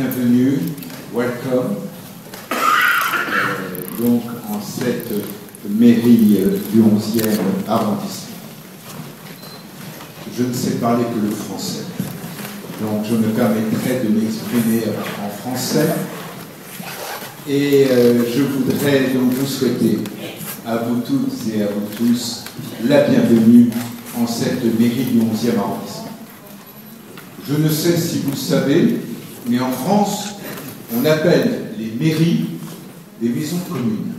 bienvenue, welcome, donc en cette mairie du 11e arrondissement. Je ne sais parler que le français, donc je me permettrai de m'exprimer en français et je voudrais donc vous souhaiter à vous toutes et à vous tous la bienvenue en cette mairie du 11e arrondissement. Je ne sais si vous le savez, mais en France, on appelle les mairies des maisons communes.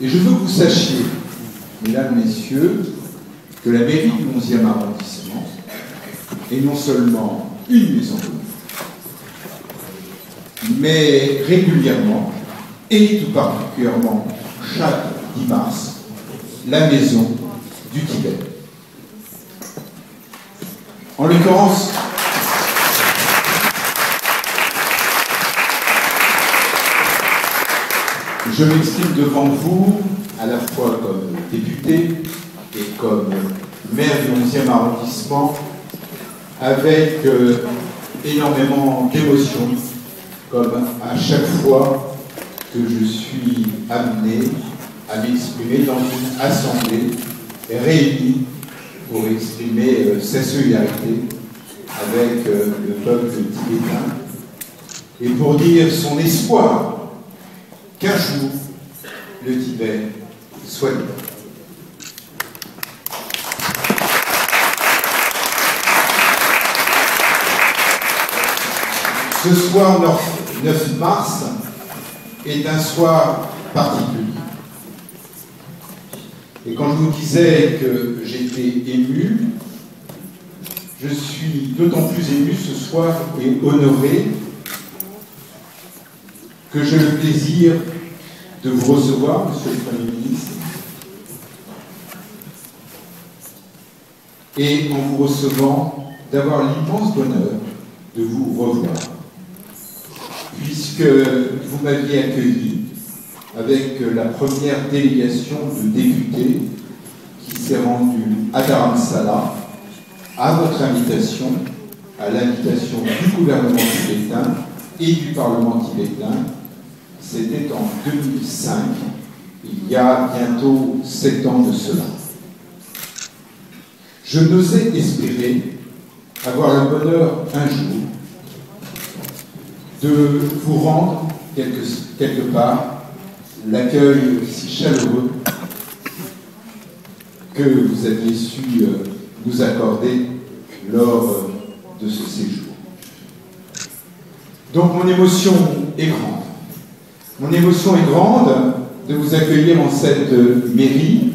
Et je veux que vous sachiez, mesdames, messieurs, que la mairie du 11e arrondissement est non seulement une maison commune, mais régulièrement, et tout particulièrement chaque 10 mars, la maison du Tibet. En l'occurrence, je m'exprime devant vous à la fois comme député et comme maire du 11e arrondissement avec énormément d'émotion, comme à chaque fois que je suis amené à m'exprimer dans une assemblée réunie pour exprimer sa solidarité avec le peuple tibétain et pour dire son espoir qu'un jour le Tibet soit libre. Ce soir 9 mars est un soir particulier. Et quand je vous disais que j'étais ému, je suis d'autant plus ému ce soir et honoré que j'ai le plaisir de vous recevoir, Monsieur le Premier ministre, et en vous recevant, d'avoir l'immense bonheur de vous revoir, puisque vous m'aviez accueilli avec la première délégation de députés qui s'est rendue à Dharamsala à votre invitation, à l'invitation du gouvernement tibétain et du Parlement tibétain. C'était en 2005, il y a bientôt 7 ans de cela. Je n'osais espérer avoir le bonheur un jour de vous rendre quelque part l'accueil si chaleureux que vous aviez su nous accorder lors de ce séjour. Donc mon émotion est grande. Mon émotion est grande de vous accueillir en cette mairie,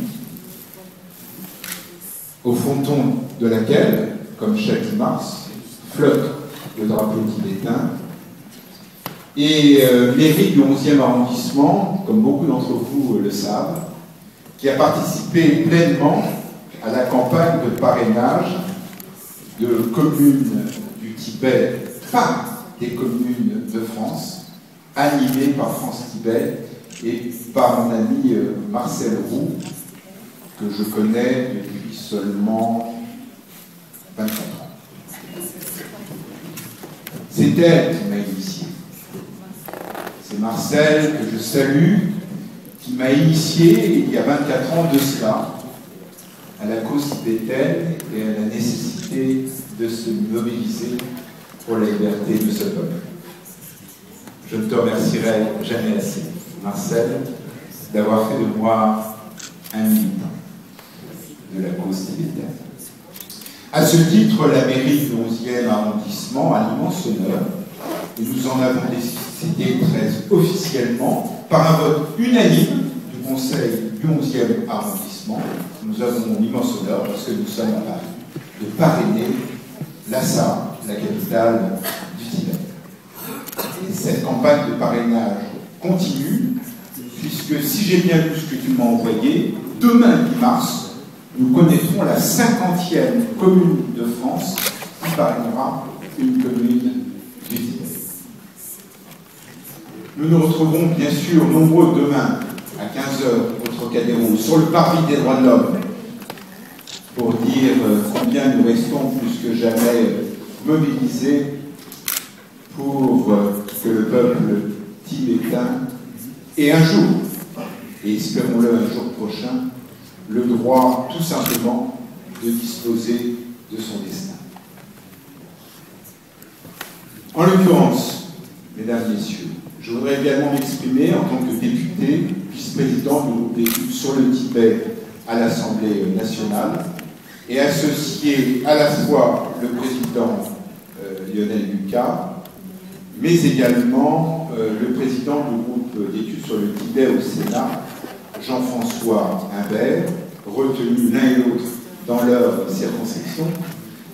au fronton de laquelle, comme chaque mars, flotte le drapeau tibétain. Et mairie du 11e arrondissement, comme beaucoup d'entre vous le savent, qui a participé pleinement à la campagne de parrainage de communes du Tibet par des communes de France, animée par France Tibet et par mon ami Marcel Roux, que je connais depuis seulement 24 ans. C'est elle qui m'a initié. C'est Marcel, que je salue, qui m'a initié il y a 24 ans de cela à la cause tibétaine et à la nécessité de se mobiliser pour la liberté de ce peuple. Je ne te remercierai jamais assez, Marcel, d'avoir fait de moi un militant de la cause tibétaine. À ce titre, la mairie du 11e arrondissement a l'immense honneur, et nous en avons décidé très officiellement, par un vote unanime du Conseil du 11e arrondissement, nous avons l'immense honneur, parce que nous sommes à Paris, de parrainer Lhasa, la capitale du Tibet. Et cette campagne de parrainage continue, puisque si j'ai bien lu ce que tu m'as envoyé, demain 10 mars, nous connaîtrons la 50e commune de France qui parrainera une commune du Tibet. Nous nous retrouverons bien sûr nombreux demain à 15h au Trocadéro sur le parvis des droits de l'homme pour dire combien nous restons plus que jamais mobilisés pour que le peuple tibétain ait un jour, et espérons-le un jour prochain, le droit tout simplement de disposer de son destin. En l'occurrence, mesdames, messieurs, je voudrais également m'exprimer en tant que député, vice-président du groupe d'études sur le Tibet à l'Assemblée nationale, et associer à la fois le président Lionel Lucas, mais également le président du groupe d'études sur le Tibet au Sénat, Jean-François Imbert, retenus l'un et l'autre dans leur circonscription.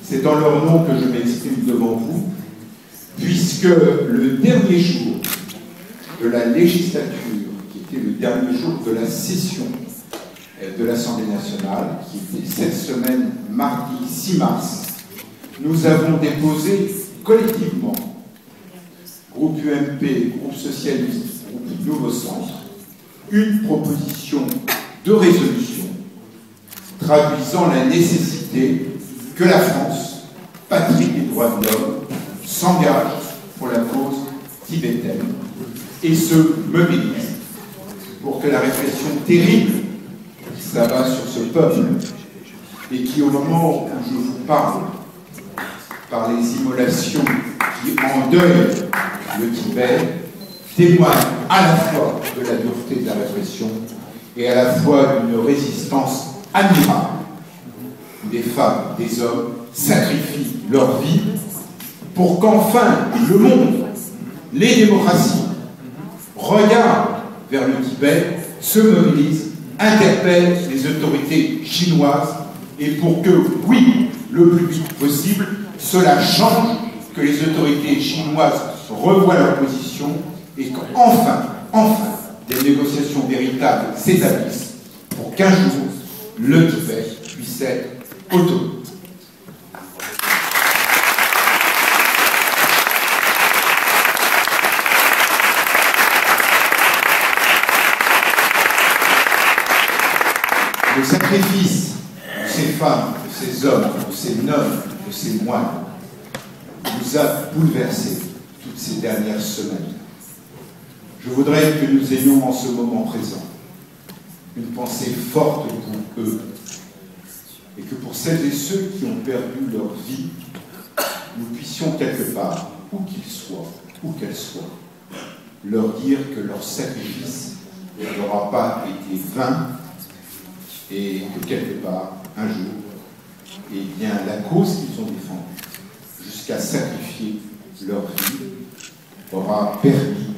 C'est dans leur nom que je m'exprime devant vous, puisque le dernier jour de la législature, qui était le dernier jour de la session de l'Assemblée nationale, qui était cette semaine, mardi 6 mars, nous avons déposé collectivement, groupe UMP, groupe socialiste, groupe Nouveau Centre, une proposition de résolution traduisant la nécessité que la France, patrie des droits de l'homme, s'engage pour la cause tibétaine et se mobilise pour que la répression terrible qui s'abat sur ce peuple et qui, au moment où je vous parle, par les immolations qui endeuillent le Tibet, témoigne à la fois de la dureté de la répression et à la fois d'une résistance admirable où des femmes, des hommes sacrifient leur vie pour qu'enfin le monde, les démocraties, regardent vers le Tibet, se mobilisent, interpellent les autorités chinoises et pour que, oui, le plus vite possible, cela change, que les autorités chinoises revoient leur position et qu'enfin, des négociations véritables s'établissent pour qu'un jour, le Tibet puisse être autonome. Le sacrifice de ces femmes, de ces hommes, de ces nonnes, de ces moines nous a bouleversés toutes ces dernières semaines. Je voudrais que nous ayons en ce moment présent une pensée forte pour eux et que pour celles et ceux qui ont perdu leur vie, nous puissions quelque part, où qu'ils soient, où qu'elles soient, leur dire que leur sacrifice n'aura pas été vain et que quelque part, un jour, eh bien, la cause qu'ils ont défendue, jusqu'à sacrifier leur vie, aura permis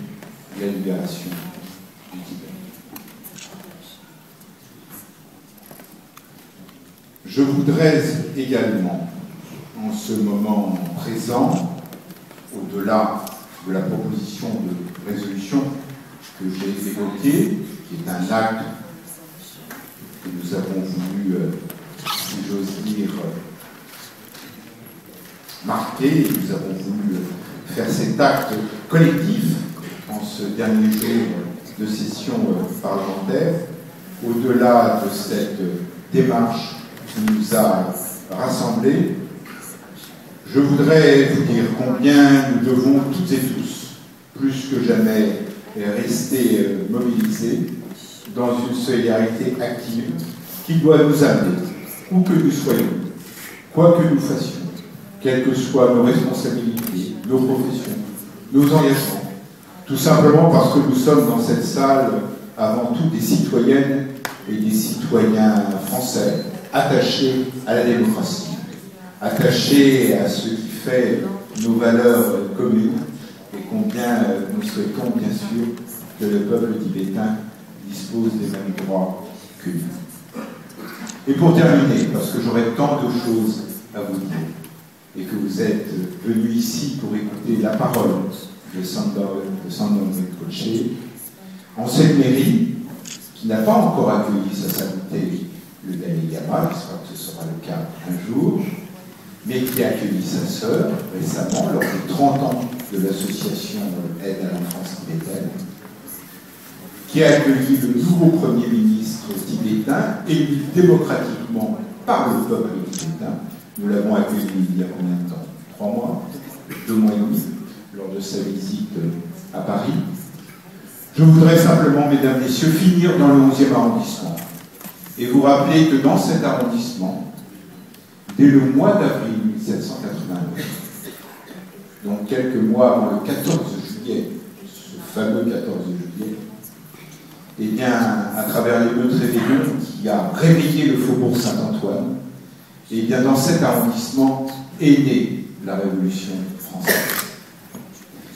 la libération du Tibet. Je voudrais également, en ce moment présent, au-delà de la proposition de résolution que j'ai évoquée, qui est un acte que nous avons voulu, si j'ose dire, marquer, et nous avons voulu faire cet acte collectif en ce dernier jour de session parlementaire, au-delà de cette démarche qui nous a rassemblés, je voudrais vous dire combien nous devons toutes et tous, plus que jamais, rester mobilisés dans une solidarité active qui doit nous amener, où que nous soyons, quoi que nous fassions, quelles que soient nos responsabilités, nos professions, nos engagements, tout simplement parce que nous sommes dans cette salle avant tout des citoyennes et des citoyens français attachés à la démocratie, attachés à ce qui fait nos valeurs communes et combien nous souhaitons bien sûr que le peuple tibétain dispose des mêmes droits que nous. Et pour terminer, parce que j'aurais tant de choses à vous dire, et que vous êtes venus ici pour écouter la parole de Sandor Rinpoche, en cette mairie, qui n'a pas encore accueilli sa sainteté le Dalai Lama, j'espère que ce sera le cas un jour, mais qui a accueilli sa sœur récemment, lors des 30 ans de l'association Aide à l'enfance tibétaine, qui a accueilli le nouveau Premier ministre tibétain, élu démocratiquement par le peuple tibétain. Nous l'avons accueilli il y a combien de temps? 3 mois, 2 mois et demi, lors de sa visite à Paris. Je voudrais simplement, mesdames, messieurs, finir dans le 11e arrondissement et vous rappeler que dans cet arrondissement, dès le mois d'avril 1789, donc quelques mois avant le 14 juillet, ce fameux 14 juillet, eh bien, à travers l'émeute Rébellion qui a réveillé le faubourg Saint-Antoine, eh bien, dans cet arrondissement est née la Révolution française.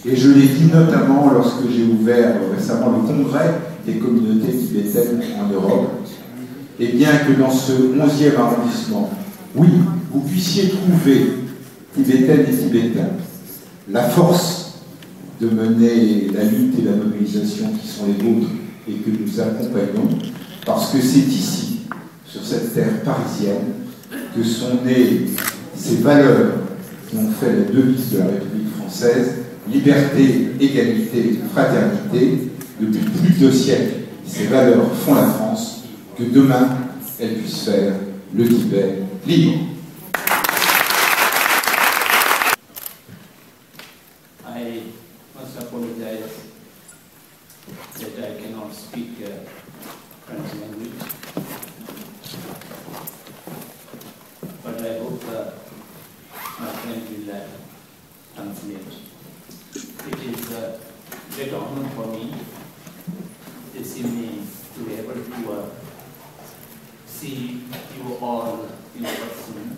Et je l'ai dit notamment lorsque j'ai ouvert récemment le congrès des communautés tibétaines en Europe, et bien que dans ce 11e arrondissement, oui, vous puissiez trouver, Tibétaines et Tibétains, la force de mener la lutte et la mobilisation qui sont les vôtres et que nous accompagnons, parce que c'est ici, sur cette terre parisienne, que sont nées ces valeurs qui ont fait la devise de la République française: liberté, égalité, fraternité. Depuis plus de 2 siècles, ces valeurs font la France, que demain, elles puissent faire le Tibet libre. I must apologize that I cannot speak French language, but I hope my friend will translate. It is a great honor for me this evening to be able to see you all in person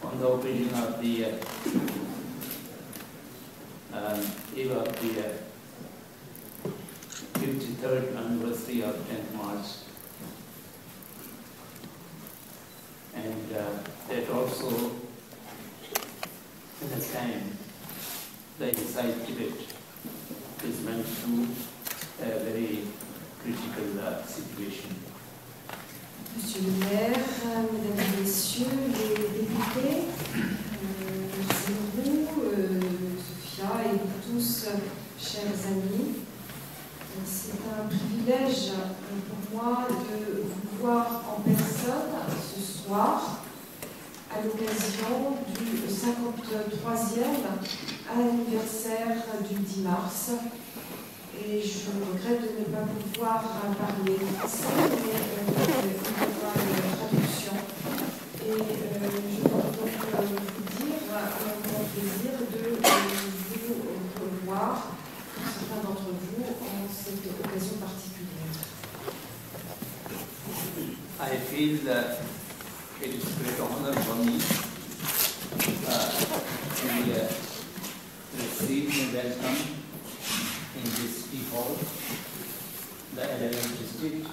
on the occasion of the eve of the 53rd anniversary of 10th March, and that also in a time the inside Tibet is went through a very critical situation. Monsieur le maire, mesdames et messieurs les députés, Zéro, Sophia et vous tous, chers amis, c'est un privilège pour moi de vous voir en personne ce soir à l'occasion du 53e anniversaire du 10 mars. Et je regrette de ne pas pouvoir parler français, mais il y aura une traduction. Et je peux donc vous dire mon plaisir de vous revoir, certains d'entre vous, en cette occasion particulière. I feel that it is a great honor for me to receive and welcome in this tea hall, the 11th district,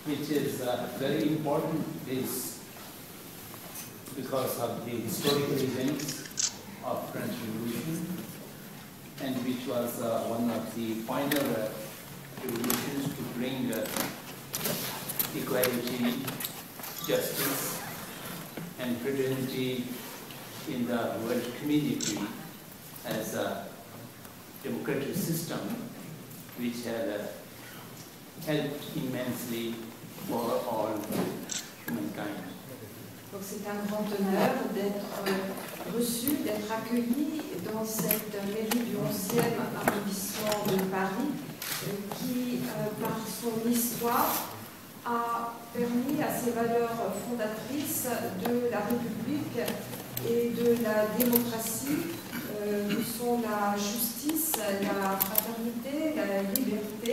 which is a very important place because of the historical events of French Revolution, and which was one of the final revolutions to bring equality, justice, and fraternity in the world community as a democratic system which had helped immensely for all humankind. Donc c'est un grand honneur d'être reçu, d'être accueilli dans cette mairie du 11e arrondissement de Paris qui, par son histoire, a permis à ses valeurs fondatrices de la République et de la démocratie, que sont la justice, la fraternité, la liberté,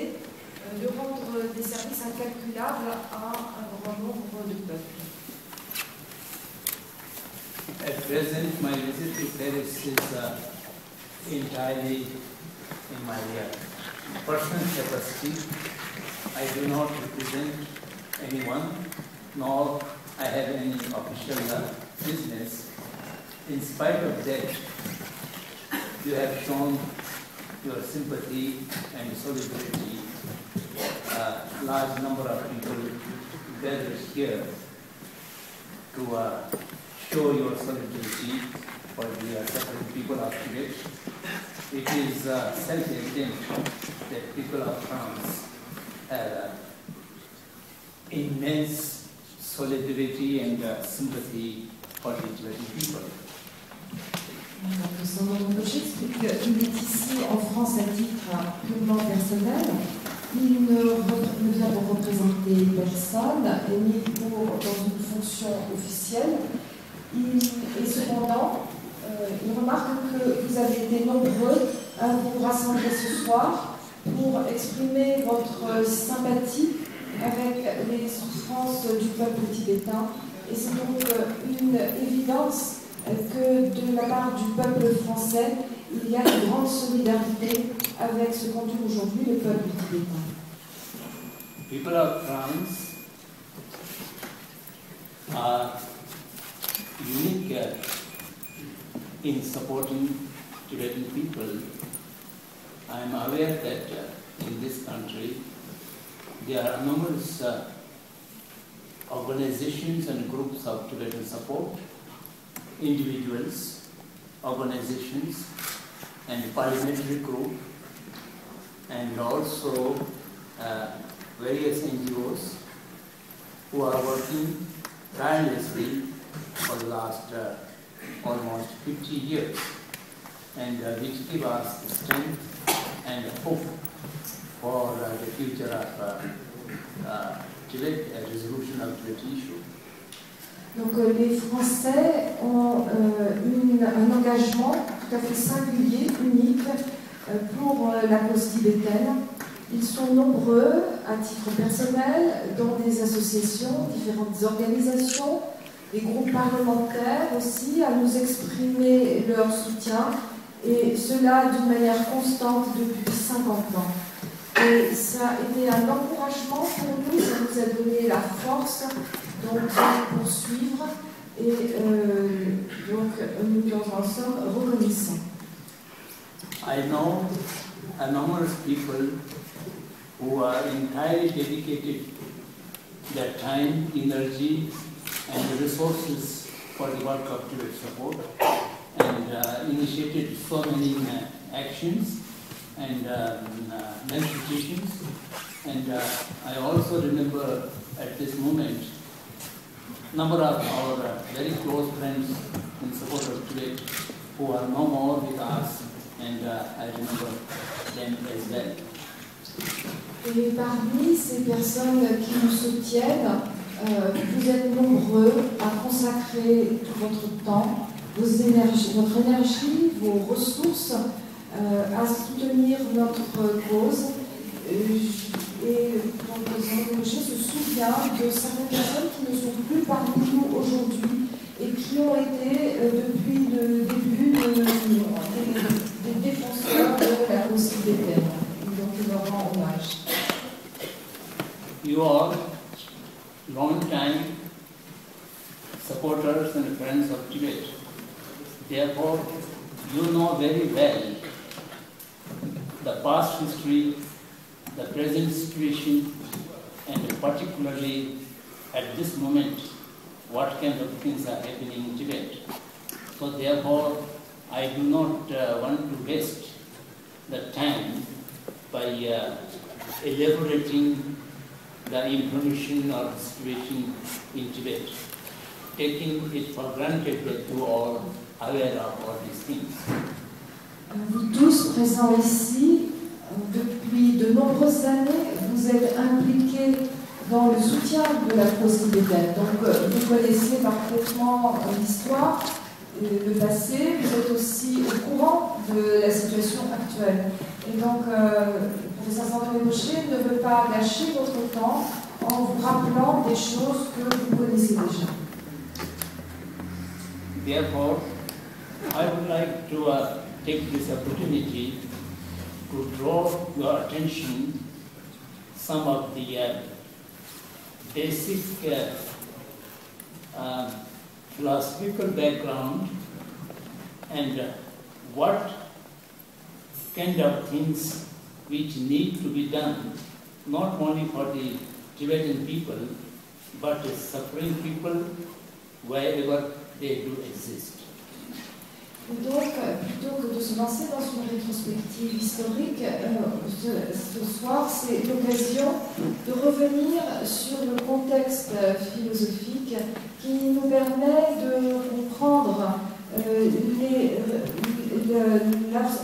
de rendre des services incalculables à un grand nombre de peuples. At present, my visit to Paris is entirely in my personal capacity. I do not represent anyone, nor I have any official business. In spite of that, you have shown your sympathy and solidarity. A large number of people gathered here to show your solidarity for the suffering people of Tibet. It is self-evident that people of France have immense solidarity and sympathy for the Tibetan people. Sandro Rinpoché explique qu'il est ici en France à titre purement personnel. Il ne vient pour représenter personne, ni dans une fonction officielle. Et cependant, il remarque que vous avez été nombreux à vous rassembler ce soir pour exprimer votre sympathie avec les souffrances du peuple tibétain. Et c'est donc une évidence que de la part du peuple français, il y a une grande solidarité avec ce qu'endure aujourd'hui le peuple tibétain. People of France are unique in supporting Tibetan people. I am aware that in this country there are numerous organizations and groups of Tibetan support, individuals, organizations, and parliamentary group, and also various NGOs who are working tirelessly for the last almost 50 years, and which give us strength and hope for the future of Tibet, resolution of Tibet issue. Donc les Français ont un engagement tout à fait singulier, unique, pour la cause tibétaine. Ils sont nombreux, à titre personnel, dans des associations, différentes organisations, des groupes parlementaires aussi, à nous exprimer leur soutien, et cela d'une manière constante depuis 50 ans. Et ça a été un encouragement pour nous, ça nous a donné la force donc, de poursuivre, et donc nous en sommes reconnaissants. I know a number of people who are entirely dedicated their time, energy, and resources for the work of Tibet support, and initiated so many actions and manifestations. And I also remember at this moment number of our very close friends in support of Tibet who are no more with us, and I remember them as well. Et parmi ces personnes qui nous soutiennent, vous êtes nombreux à consacrer tout votre temps, votre énergie, vos ressources à soutenir notre cause. Et donc, Sandro Rinpoché se souvient de certaines personnes qui ne sont plus parmi nous aujourd'hui et qui ont été depuis le début des défenseurs de la cause tibétaine. Donc, il leur rend hommage. You are long-time supporters and friends of Tibet. Therefore, you know very well the past history, the present situation, and particularly at this moment, what kind of things are happening in Tibet. So therefore, I do not want to waste the time by elaborating the information or the situation in Tibet, taking it for granted that you are aware of all these things. Vous tous présents ici, depuis de nombreuses années, vous êtes impliqués dans le soutien de la cause tibétaine. Donc vous connaissez parfaitement l'histoire, le passé, vous êtes aussi au courant de la situation actuelle. Et donc, le professeur Sandro Rinpoché ne veut pas gâcher votre temps en vous rappelant des choses que vous connaissez déjà. Therefore, I would like to take this opportunity to draw your attention some of the basic philosophical background and what kind of things which need to be done, not only for the Tibetan people, but the suffering people wherever they do exist. Et donc, plutôt que de se lancer dans une rétrospective historique, ce soir, c'est l'occasion de revenir sur le contexte philosophique qui nous permet de comprendre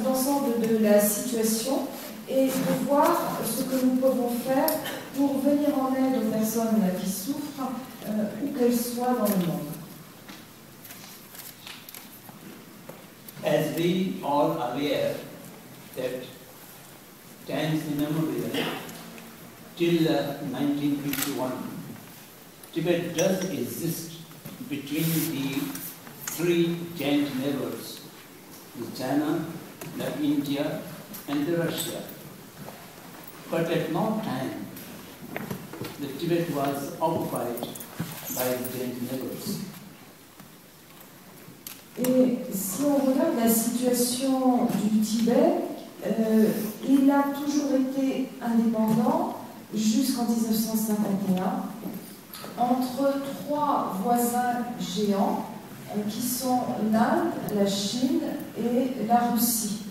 l'ensemble de la situation et de voir ce que nous pouvons faire pour venir en aide aux personnes qui souffrent, où qu'elles soient dans le monde. As we all are aware that Tanzania Memorial till 1951, Tibet does exist between the three giant neighbors, the China, the India, and the Russia. But at no time the Tibet was occupied by the giant neighbors. Et si on regarde la situation du Tibet, il a toujours été indépendant jusqu'en 1951 entre trois voisins géants qui sont l'Inde, la Chine et la Russie.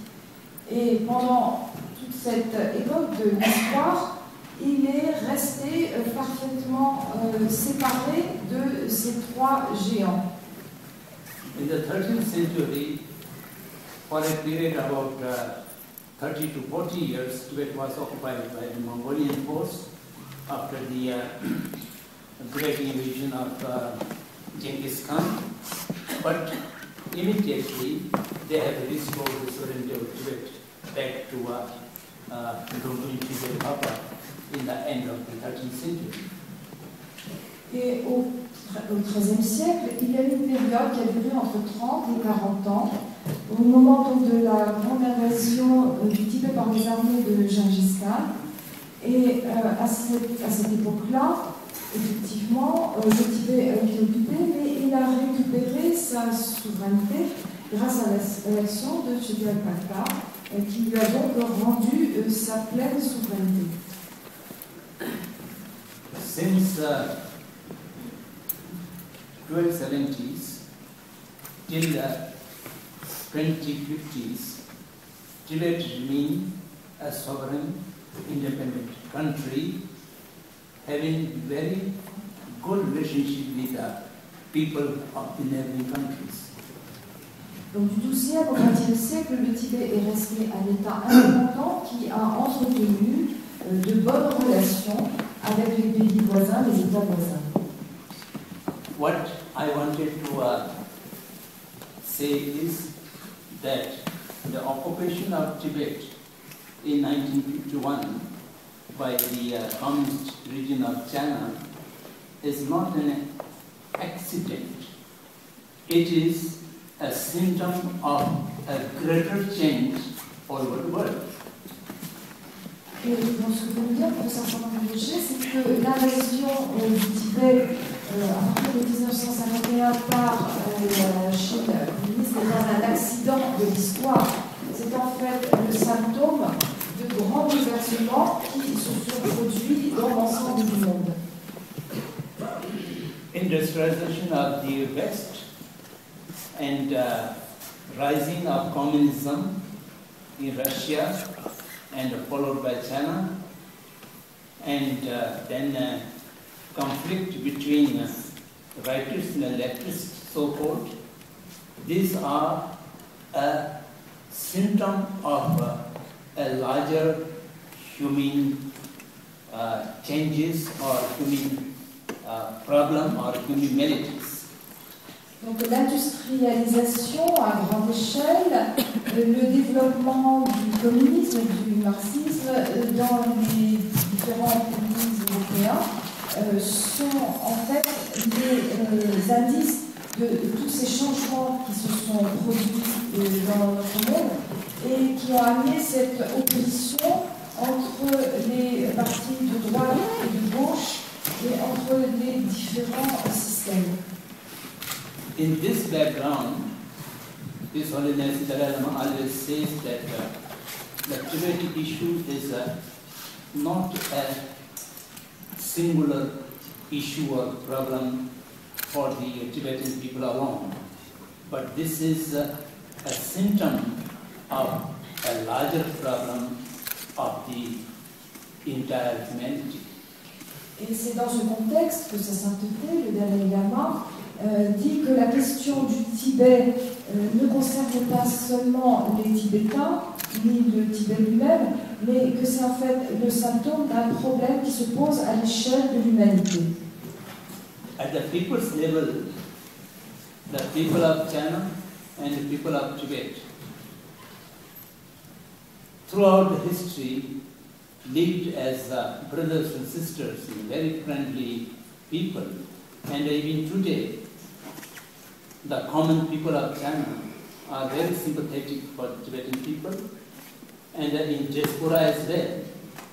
Et pendant toute cette époque de l'histoire, il est resté parfaitement séparé de ces trois géants. In the 13th century, for a period about 30 to 40 years, Tibet was occupied by the Mongolian force after the great invasion of Genghis Khan. But immediately they have restored the sovereignty of Tibet back to Drumlin Tibet Papa in the end of the 13th century. Et au XIIIe siècle, il y a eu une période qui a duré entre 30 et 40 ans, au moment donc de la grande invasion du Tibet par les armées de Genghis Khan. Et à cette époque-là, effectivement, le Tibet a été occupé, mais il a récupéré sa souveraineté grâce à l'action de Chögyal Palpa, qui lui a donc rendu sa pleine souveraineté. Since 1270s till the 2050s, Tibet remained a sovereign, independent country having very good relationship with the people of the neighboring countries. Donc du XIIe au XXe siècle, le Tibet est resté un État indépendant qui a entretenu de bonnes relations avec les pays voisins, les États voisins. What I wanted to say is that the occupation of Tibet in 1951 by the communist region of China is not an accident. It is a symptom of a greater change all over the world. Et donc, ce que je veux dire pour certain nombre de choses, c'est que l'invasion du Tibet à partir de 1951 par la Chine communiste est un accident de l'histoire. C'est en fait le symptôme de grands bouleversements qui se sont produits dans l'ensemble du monde. Industrialization of the West and rising of communism in Russia and followed by China, and then conflict between rightist and leftist, so-called. These are a symptom of a larger human changes or human problem or human maladies. Donc l'industrialisation à grande échelle, le développement du communisme et du marxisme dans les différents pays européens sont en fait les indices de tous ces changements qui se sont produits dans notre monde et qui ont amené cette opposition entre les partis de droite et de gauche et entre les différents systèmes. In this background, His Holiness Dalai Lama always says that the Tibet issue is not a singular issue or problem for the Tibetan people alone, but this is a symptom of a larger problem of the entire humanity. Et c'est dans ce contexte que Sa Sainteté, le Dalai Lama, dit que la question du Tibet ne concerne pas seulement les Tibétains, ni le Tibet lui-même, mais que c'est en fait le symptôme d'un problème qui se pose à l'échelle de l'humanité. At the people's level, the people of China and the people of Tibet, throughout the history, lived as brothers and sisters, very friendly people. And even today, the common people of China are very sympathetic for Tibetan people. And in diaspora as well,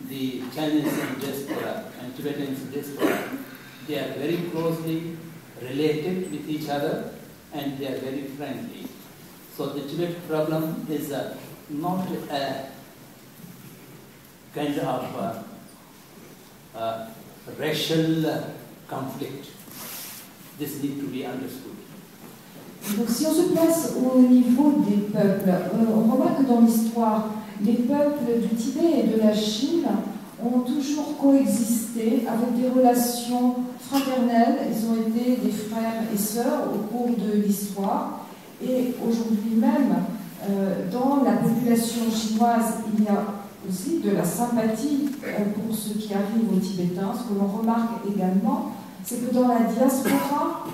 the Chinese in diaspora and Tibetans in diaspora, they are very closely related with each other and they are very friendly. So the Tibet problem is not a kind of racial conflict. This needs to be understood. Donc si on se place au niveau des peuples, on remarque que dans l'histoire, les peuples du Tibet et de la Chine ont toujours coexisté avec des relations fraternelles. Ils ont été des frères et sœurs au cours de l'histoire. Et aujourd'hui même, dans la population chinoise, il y a aussi de la sympathie pour ce qui arrive aux Tibétains. Ce que l'on remarque également, c'est que dans la diaspora,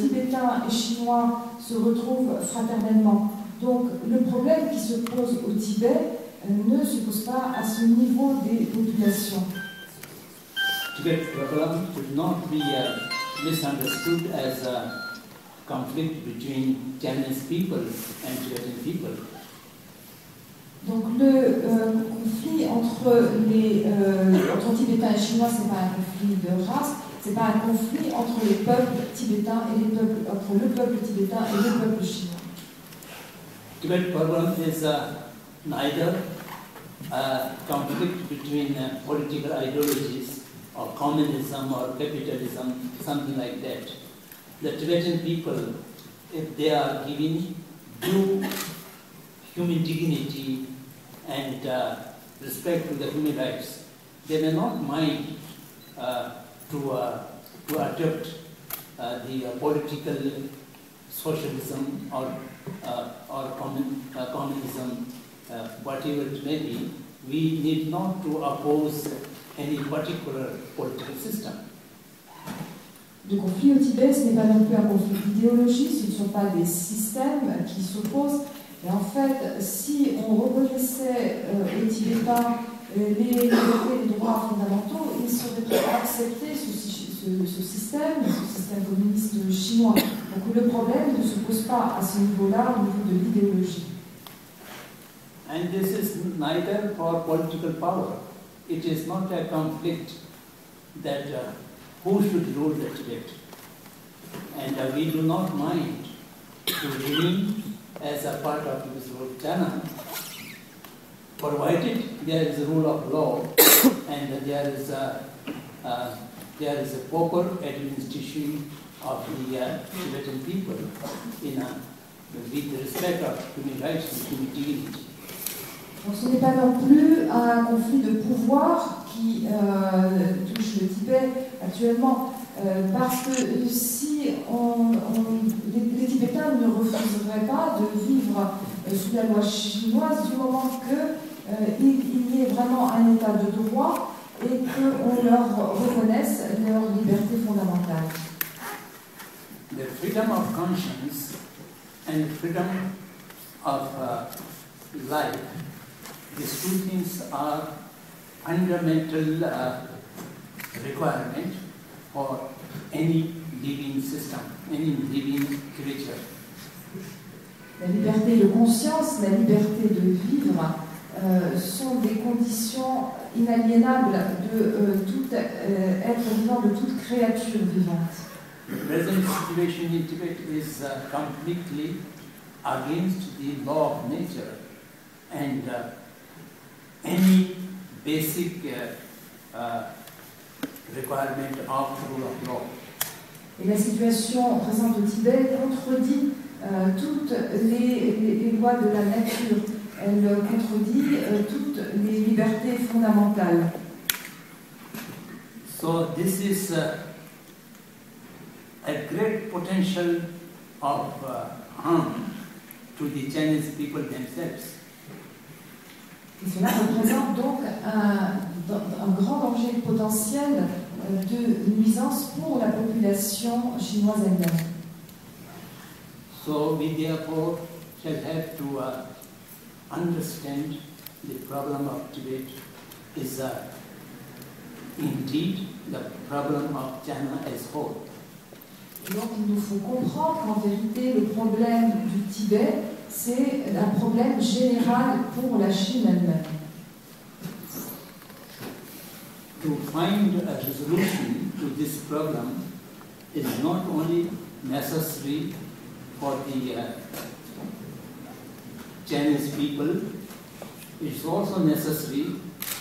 Tibétains et Chinois se retrouvent fraternellement. Donc le problème qui se pose au Tibet ne se pose pas à ce niveau des populations. Tibet problem should not be misunderstood as a conflict between Chinese people and Tibetan people. Donc le conflit entre Tibétains et Chinois, ce n'est pas un conflit de race, ce n'est pas un conflit entre les peuples tibétains et entre le peuple tibétain et le peuple chinois. Tibet problem is neither a conflict between political ideologies or communism or capitalism, something like that. The Tibetan people, if they are given due human dignity and respect to the human rights, they may not mind to adopt the political socialism or communism, whatever it may be. We need not to oppose any particular political system. Le conflit au Tibet, ce n'est pas non plus un conflit d'idéologie, ce ne sont pas des systèmes qui s'opposent. Et en fait, si on reconnaissait aux Tibétains les libertés et les droits fondamentaux, ils seraient prêts à accepter ce système communiste chinois. Donc le problème ne se pose pas à ce niveau-là, au niveau de l'idéologie. And this is neither for political power. It is not a conflict that who should rule the Tibet. And we do not mind to remain as a part of this world China, provided there is a rule of law and there is a proper administration of the Tibetan people with respect of human rights and human dignity. Donc ce n'est pas non plus un conflit de pouvoir qui touche le Tibet actuellement, parce que si les Tibétains ne refuseraient pas de vivre sous la loi chinoise du moment qu'il y ait vraiment un état de droit et qu'on leur reconnaisse leur liberté fondamentale. The freedom of conscience and freedom of life, these two things are fundamental requirement for any living system, any living creature. La liberté de conscience, la liberté de vivre sont des conditions inaliénables de tout être vivant, de toute créature vivante. The present situation in Tibet is completely against the law of nature and any basic requirement of the rule of law. Et la situation présente au Tibet contredit toutes les lois de la nature. Elle contredit toutes les libertés fondamentales. So this is a great potential of harm to the Chinese people themselves. Et cela représente donc un grand danger potentiel de nuisance pour la population chinoise elle-même. So we therefore shall have to understand the problem of Tibet is indeed the problem of China as whole. Donc il nous faut comprendre qu'en vérité le problème du Tibet, c'est un problème général pour la Chine elle-même. To find a resolution to this problem is not only necessary for the Chinese people, it's also necessary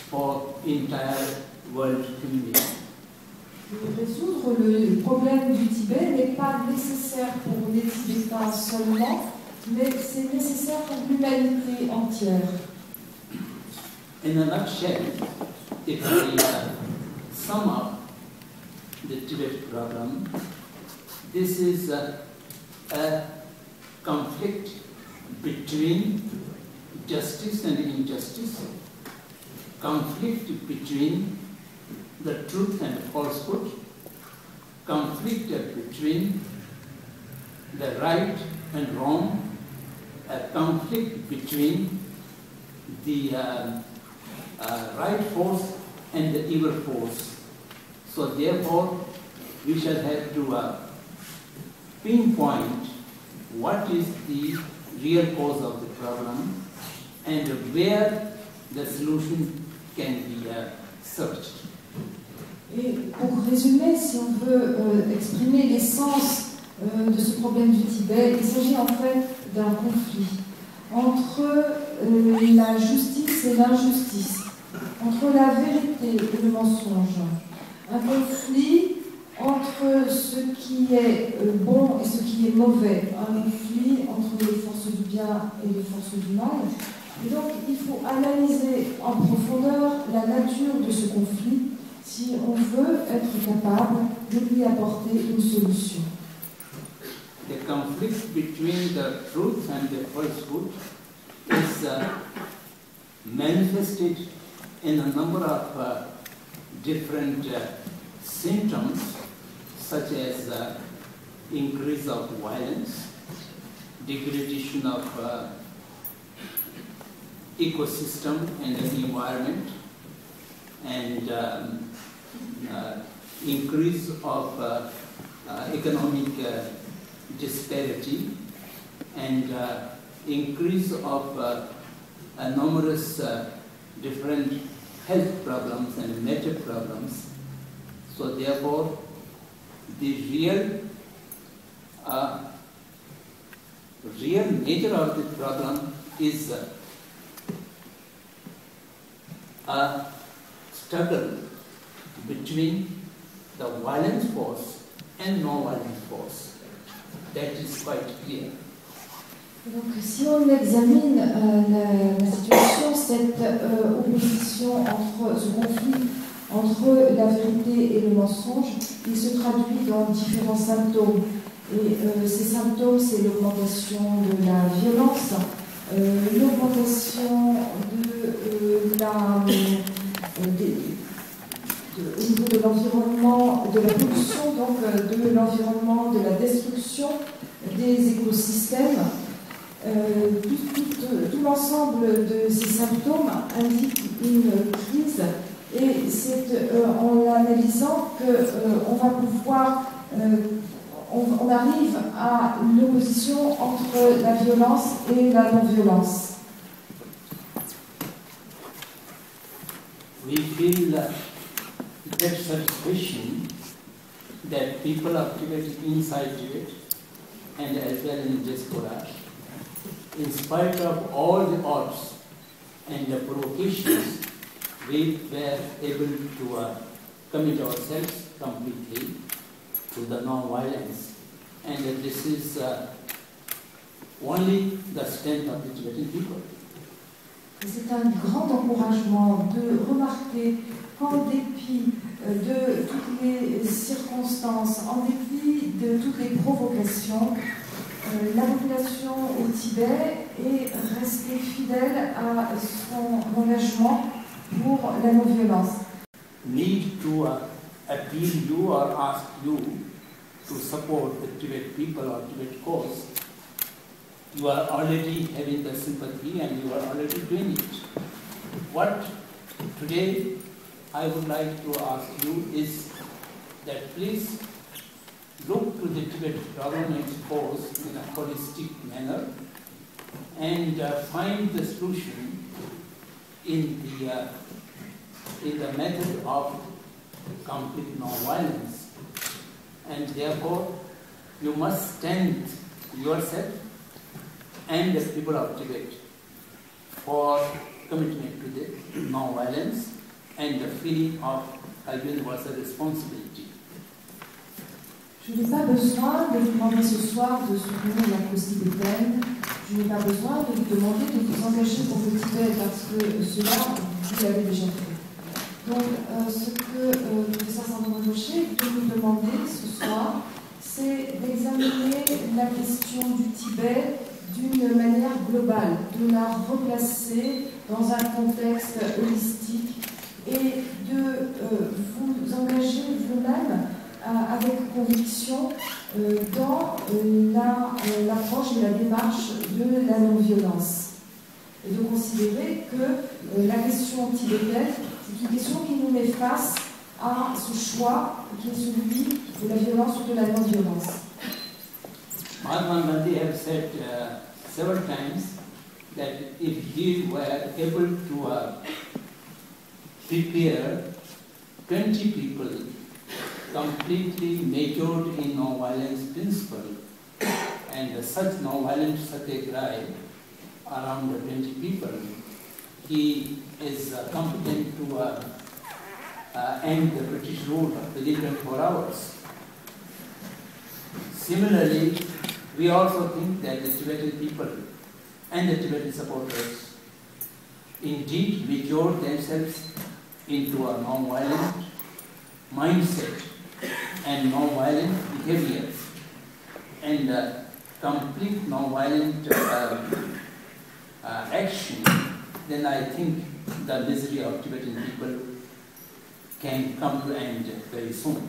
for entire world community. Résoudre le problème du Tibet n'est pas nécessaire pour les Tibétains seulement, mais c'est nécessaire pour l'humanité entière. In a nutshell, if we sum up the Tibet problem, this is a conflict between justice and injustice, conflict between the truth and falsehood, conflict between the right and wrong, a conflict between the right force and the evil force. So therefore, we shall have to pinpoint what is the real cause of the problem and where the solution can be searched. Et pour résumer, si on veut exprimer l'essence de ce problème du Tibet, il s'agit en fait d'un conflit entre la justice et l'injustice, entre la vérité et le mensonge, un conflit entre ce qui est bon et ce qui est mauvais, un conflit entre les forces du bien et les forces du mal. Et donc il faut analyser en profondeur la nature de ce conflit si on veut être capable de lui apporter une solution. The conflict between the truth and the falsehood is manifested in a number of different symptoms, such as increase of violence, degradation of ecosystem and the environment, and increase of economic disparity, and increase of numerous different health problems and nature problems. So therefore, the real nature of the problem is a struggle between the violent force and non-violent force. That is quite clear. Donc, si on examine la situation, cette opposition entre ce conflit entre la vérité et le mensonge, il se traduit dans différents symptômes. Et ces symptômes, c'est l'augmentation de la violence, l'augmentation au niveau de l'environnement, de la pollution, donc de l'environnement, de la destruction des écosystèmes. Tout l'ensemble de ces symptômes indique une crise, et c'est en l'analysant qu'on va pouvoir, on arrive à une opposition entre la violence et la non-violence. We feel that satisfaction that people of Tibet inside Tibet and as well in diaspora, in spite of all the odds and the provocations, we were able to commit ourselves completely to the non-violence. And this is only the strength of the Tibetan people. C'est un grand encouragement de remarquer qu'en dépit de toutes les circonstances, en dépit de toutes les provocations, la population au Tibet est restée fidèle à son engagement pour la non-violence. Need to appeal you or ask you to support the Tibet people or Tibet cause. You are already having the sympathy and you are already doing it. What today I would like to ask you is that please look to the Tibet government's cause in a holistic manner and find the solution in the method of complete non-violence. And therefore, you must stand yourself and the people of Tibet for commitment to the non-violence and the feeling of a universal responsibility. Je n'ai pas besoin de vous demander ce soir de soutenir la cause tibétaine. Je n'ai pas besoin de vous demander de vous engager pour le Tibet parce que cela, vous l'avez déjà fait. Donc, ce que le professeur Sandro Rocher peut nous demander ce soir, c'est d'examiner la question du Tibet d'une manière globale, de la replacer dans un contexte holistique et de vous engager vous-même avec conviction dans l'approche et la démarche de la non-violence. Et de considérer que la question tibétaine, c'est une question qui nous met face à ce choix qui est celui de la violence ou de la non-violence. Mahatma Gandhi has said several times that if he were able to prepare 20 people completely matured in non-violence principle and such non-violent satyagraha around 20 people, he is competent to end the British rule within 24 hours. Similarly, we also think that the Tibetan people and the Tibetan supporters indeed matured themselves into a non-violent mindset and non-violent behaviors and complete non-violent action, then I think the misery of Tibetan people can come to end very soon.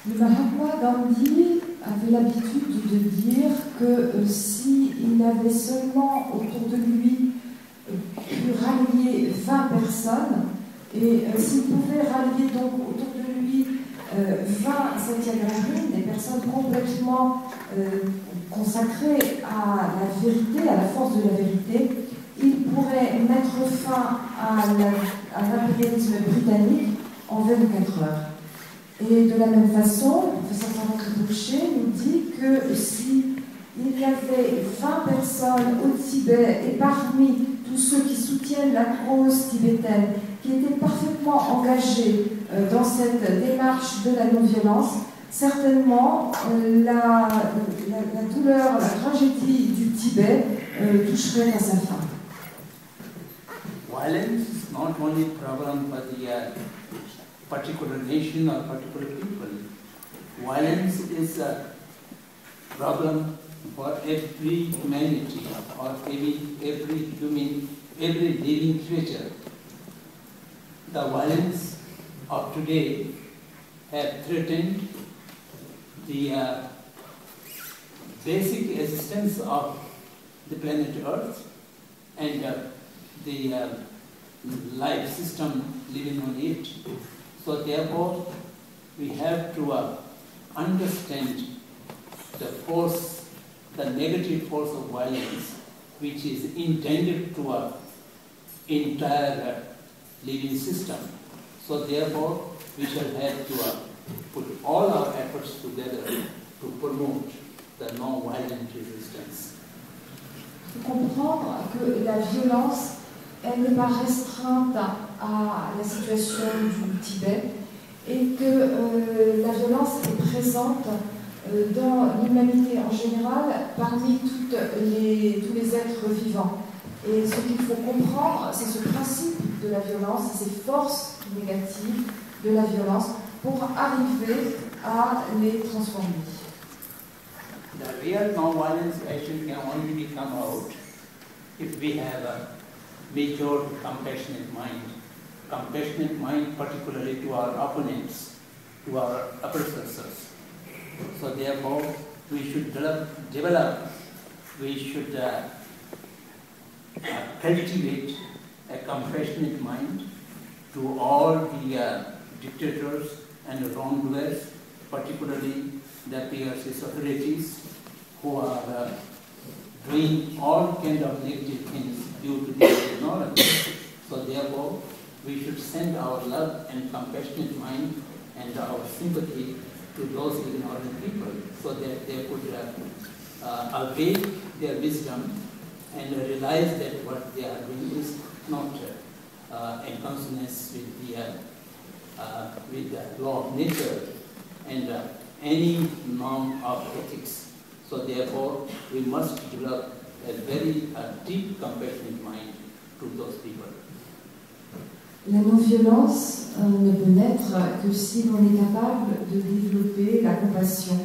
Le Mahatma Gandhi avait l'habitude de dire que s'il avait seulement autour de lui pu rallier 20 personnes, et s'il pouvait rallier donc autour de lui 20 satyagrahis, des personnes complètement consacrées à la vérité, à la force de la vérité, il pourrait mettre fin à l'impérialisme britannique en 24 heures. Et de la même façon, le professeur Sandro Rocher nous dit que s'il y avait 20 personnes au Tibet et parmi tous ceux qui soutiennent la cause tibétaine, qui étaient parfaitement engagés dans cette démarche de la non-violence, certainement la douleur, la tragédie du Tibet toucherait à sa fin. Violence is not only a problem for the particular nation or particular people. Violence is a problem for every humanity or every human, every living creature. The violence of today have threatened the basic existence of the planet Earth and the life system living on it. So therefore, we have to understand the force, the negative force of violence, which is intended to entire living system. So therefore, we shall have to put all our efforts together to promote the non-violent resistance. Il faut comprendre que la violence, elle n'est pas restreinte à la situation du Tibet et que la violence est présente dans l'humanité en général parmi tous les êtres vivants. Et ce qu'il faut comprendre, c'est ce principe de la violence, ces forces négatives de la violence pour arriver à les transformer. The real non-violence action can only come out if we have a mature, compassionate mind. Compassionate mind particularly to our opponents, to our oppressors. So therefore, we should develop, we should cultivate a compassionate mind to all the dictators and wrongdoers, particularly the PRC's authorities who are doing all kind of negative things due to their ignorance. So therefore, we should send our love and compassionate mind and our sympathy to those ignorant people so that they could awake their wisdom and realize that what they are doing is not in consonance with the law of nature and any norm of ethics. So therefore, we must develop a very deep compassionate mind to those people. La non-violence ne peut naître que si l'on est capable de développer la compassion.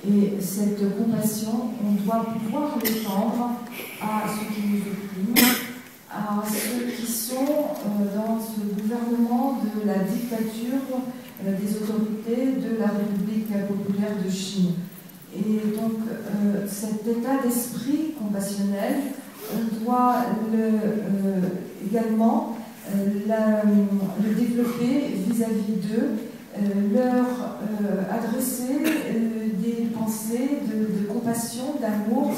Et cette compassion, on doit pouvoir l'étendre à ceux qui nous oppriment, à ceux qui sont dans ce gouvernement de la dictature des autorités de la République populaire de Chine. Et donc cet état d'esprit compassionnel, on doit également le développer vis-à-vis d'eux, leur adresser des pensées de compassion, d'amour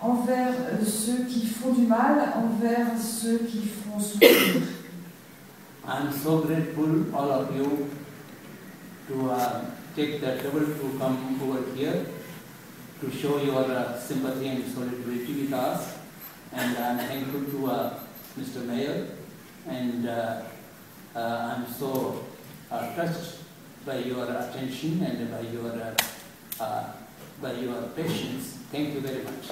envers ceux qui font du mal, envers ceux qui font souffrir. I am so grateful, all of you, to take the trouble to come over here to show your sympathy and solidarity with us. And I am thankful to Mr. Mayor. And I'm so touched by your attention and by your patience. Thank you very much.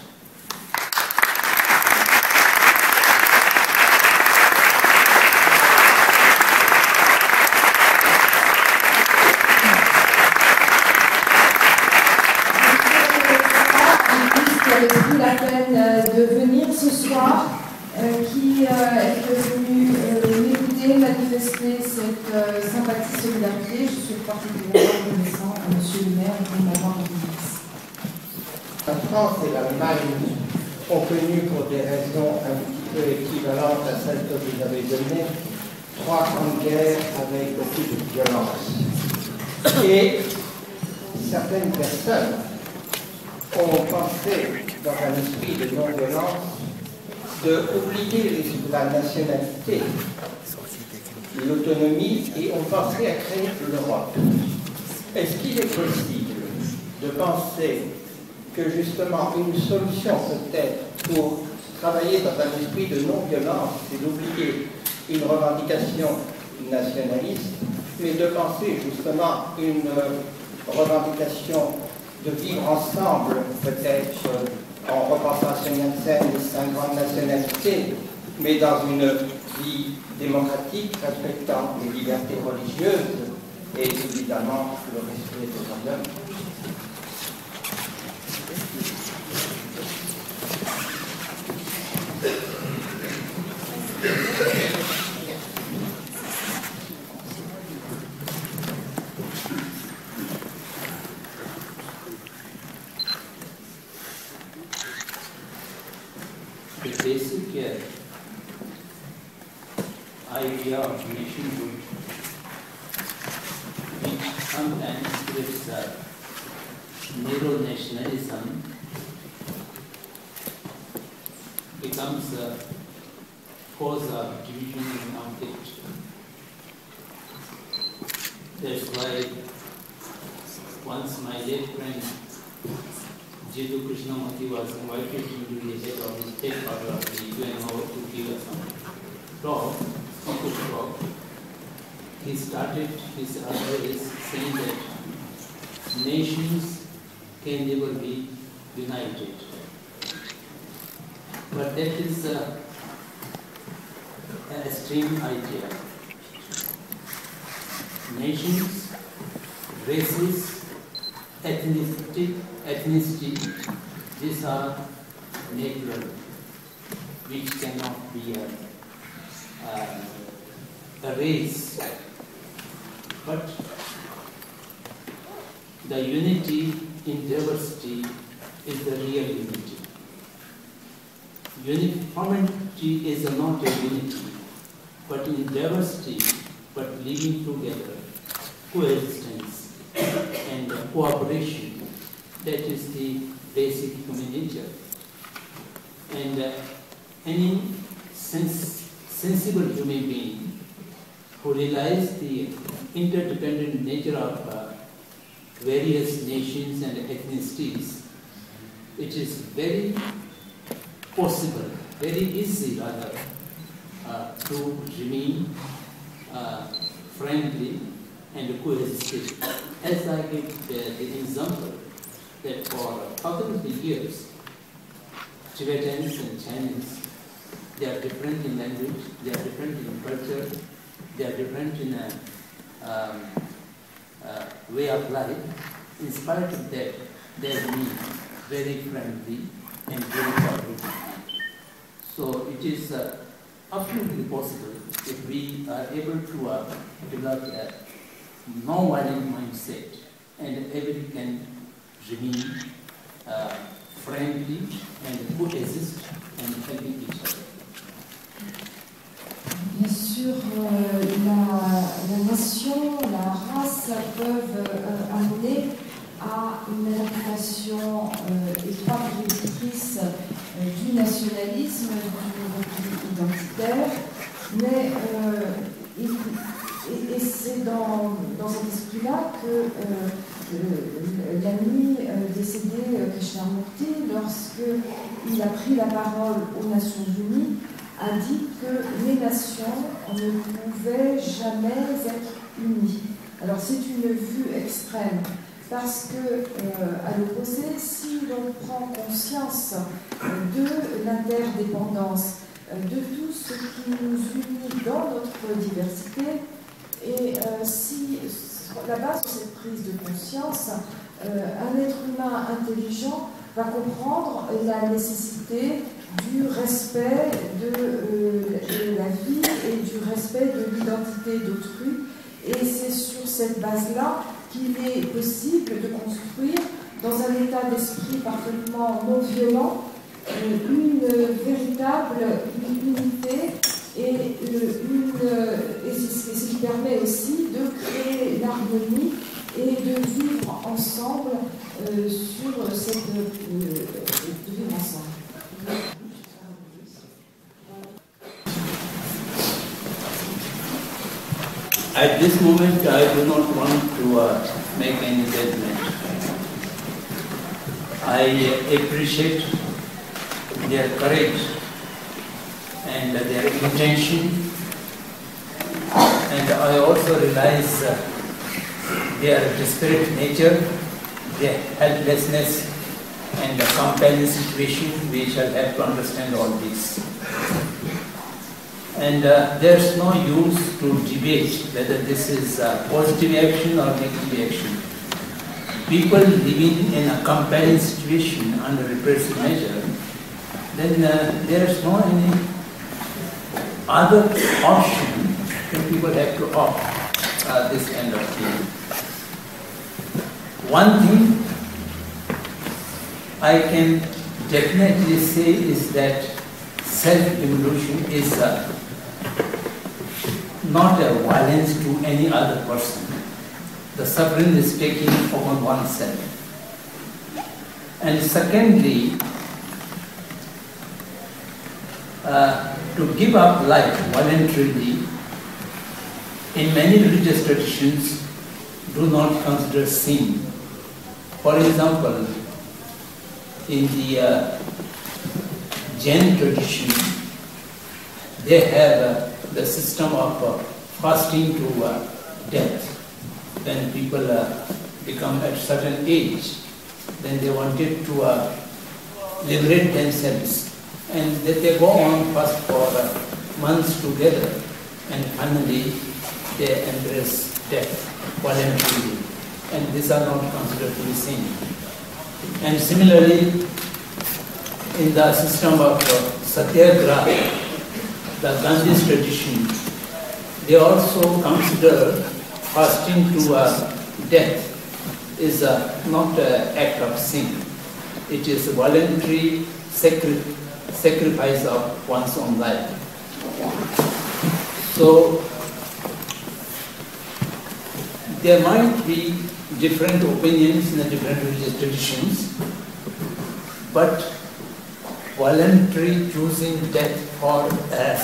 Qui avait pris la peine de venir ce soir, qui est venu m'écouter, manifester cette sympathie, solidarité. Je suis particulièrement reconnaissant à M. le maire pour m'avoir invité. La France et l'Allemagne ont connu, pour des raisons un petit peu équivalentes à celles que vous avez données, 3 grandes guerres avec beaucoup de violence. Et certaines personnes ont pensé, dans un esprit de non-violence, d'oublier la nationalité, l'autonomie, et ont pensé à créer l'Europe. Est-ce qu'il est possible de penser que justement une solution peut-être pour travailler dans un esprit de non-violence, c'est d'oublier une revendication nationaliste, mais de penser justement une revendication de vivre ensemble, peut-être en repensant à Sun Yat-sen les 5 grandes nationalités, mais dans une vie démocratique, respectant les libertés religieuses et évidemment le respect des droits de l'homme. The basic idea of nationhood, which sometimes creates narrow nationalism, becomes a cause of division and conflict. That's why once my late friend Jiddu Krishnamurti was invited into the head of the state father of the UNO to give us some talk, speaker's talk. He started his address saying that nations can never be united. But that is an extreme idea. Nations, races, ethnicity, these are natural, which cannot be erased. But the unity in diversity is the real unity. Uniformity is not a unity, but in diversity, but living together, coexistence and cooperation, that is the basic human nature. And any sensible human being who realizes the interdependent nature of various nations and ethnicities, it is very possible, very easy rather, to remain friendly and coexist. As I give the example that for thousands of years, Tibetans and Chinese, they are different in language, they are different in culture, they are different in way of life. In spite of that, they are very friendly and very cooperative. So it is absolutely possible if we are able to develop a non-violent mindset, and everybody can remain friendly and coexist and helping each other. Bien sûr, la nation, la race peuvent amener à une interprétation étroite et réductrice du nationalisme, du repli identitaire, mais et c'est dans cet esprit-là que l'ami décédé Krishnamurti, lorsqu'il a pris la parole aux Nations Unies, a dit que les nations ne pouvaient jamais être unies. Alors c'est une vue extrême, parce que, à l'opposé, si l'on prend conscience de l'interdépendance, de tout ce qui nous unit dans notre diversité, et si, sur la base de cette prise de conscience, un être humain intelligent va comprendre la nécessité du respect de la vie et du respect de l'identité d'autrui. Et c'est sur cette base-là qu'il est possible de construire, dans un état d'esprit parfaitement non violent, une véritable unité et c'est ce qui permet aussi de créer l'harmonie et de vivre ensemble sur cette de vivre ensemble. At this moment, I do not want to make any judgment. I appreciate their courage and their intention, and I also realize their desperate nature, their helplessness, and the compelling situation. We shall have to understand all this. And there's no use to debate whether this is positive action or negative action. People living in a compelling situation under repressive measure, then there's no any other option that people have to opt this kind of thing. One thing I can definitely say is that self-evolution is not a violence to any other person. The suffering is taken upon oneself. And secondly, to give up life voluntarily, in many religious traditions, do not consider sin. For example, in the Jain tradition, they have the system of fasting to death. When people become at a certain age, then they wanted to liberate themselves, and they go on fast for months together, and finally they embrace death voluntarily. and these are not considered to be sin. And similarly, in the system of Satyagraha, the Gandhi's tradition, they also consider fasting to death is not an act of sin. It is a voluntary sacrifice of one's own life. So there might be different opinions in the different religious traditions, but voluntary choosing death for a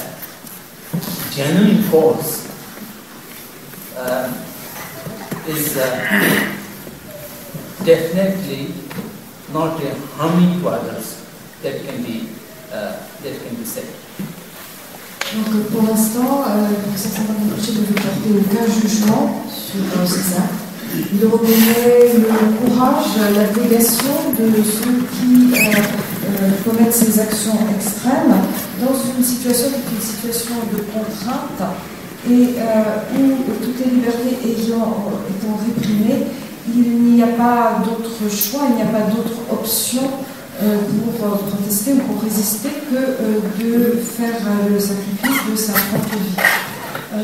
genuine cause is definitely not a harming to others. That can be said. Donc pour l'instant, pour certains approchés ne veut porter aucun jugement sur ces actes. Il reconnaît le courage, l'abnégation de ceux qui commettent ces actions extrêmes dans une situation de contrainte et où toutes les libertés étant réprimées, il n'y a pas d'autre choix, il n'y a pas d'autre option pour protester ou pour résister que de faire le sacrifice de sa propre vie.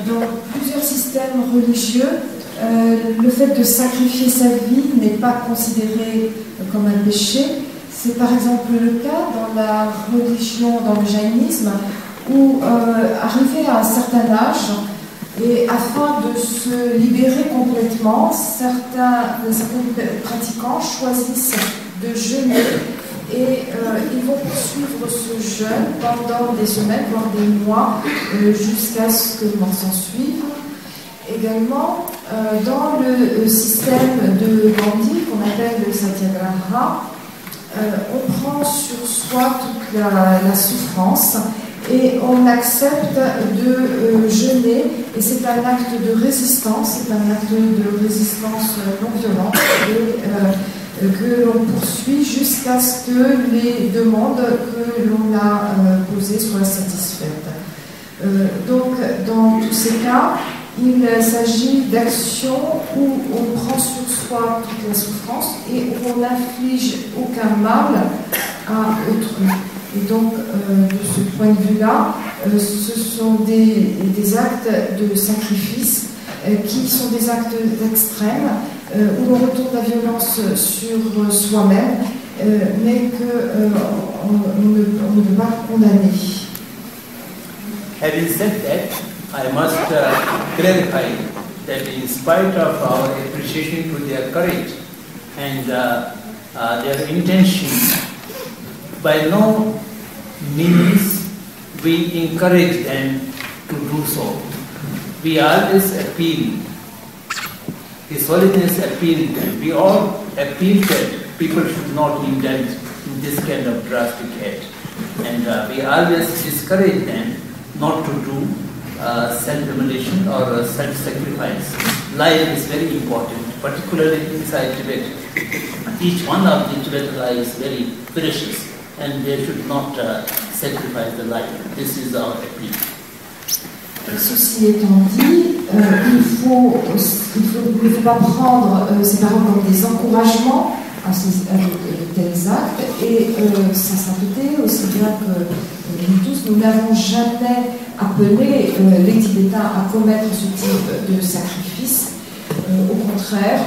Dans plusieurs systèmes religieux, le fait de sacrifier sa vie n'est pas considéré comme un péché. C'est par exemple le cas dans la religion, dans le jaïnisme, où arrivé à un certain âge, et afin de se libérer complètement, certains pratiquants choisissent de jeûner et ils vont poursuivre ce jeûne pendant des semaines, voire des mois, jusqu'à ce que le mort s'en suive. Également, dans le système de Gandhi, qu'on appelle le Satyagraha, on prend sur soi toute la souffrance et on accepte de jeûner, et c'est un acte de résistance, c'est un acte de résistance non violente que l'on poursuit jusqu'à ce que les demandes que l'on a posées soient satisfaites. Donc, dans tous ces cas, il s'agit d'actions où on prend sur soi toute la souffrance et où on n'inflige aucun mal à autrui. Et donc, de ce point de vue-là, ce sont des actes de sacrifice qui sont des actes extrêmes, où l'on retourne la violence sur soi-même, mais qu'on ne peut pas condamner. Having said that, I must clarify that in spite of our appreciation to their courage and their intention, by no means we encourage them to do so. We always appeal, His Holiness appealed them. We all appeal that people should not indulge in this kind of drastic act. And we always discourage them not to do self-immolation or self-sacrifice. Life is very important, particularly inside Tibet. Each one of the Tibetan lives is very precious, and they should not sacrifice the life. This is our appeal. Ceci étant dit, il ne faut pas prendre ces paroles comme des encouragements à de tels actes, et sa sainteté, aussi bien que nous tous, nous n'avons jamais appelé les Tibétains à commettre ce type de sacrifice. Au contraire,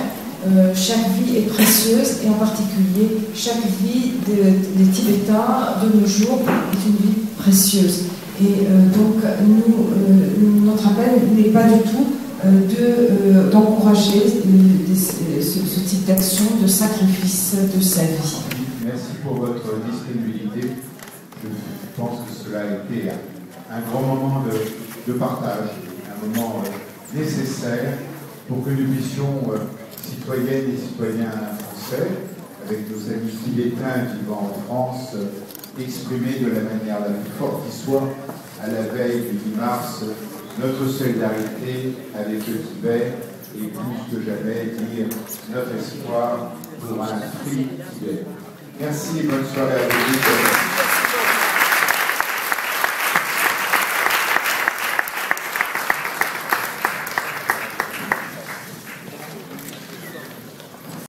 chaque vie est précieuse, et en particulier chaque vie des Tibétains de nos jours est une vie précieuse. Et donc notre appel n'est pas du tout d'encourager ce type d'action de sacrifice de sa vie. Merci pour votre disponibilité. Je pense que cela a été un grand moment de partage, un moment nécessaire pour que nous puissions, citoyennes et citoyens français, avec nos amis tibétains vivant en France, exprimer de la manière la plus forte qui soit, à la veille du 10 mars, notre solidarité avec le Tibet, et plus que jamais dire notre espoir pour un free Tibet. Merci et bonne soirée à vous.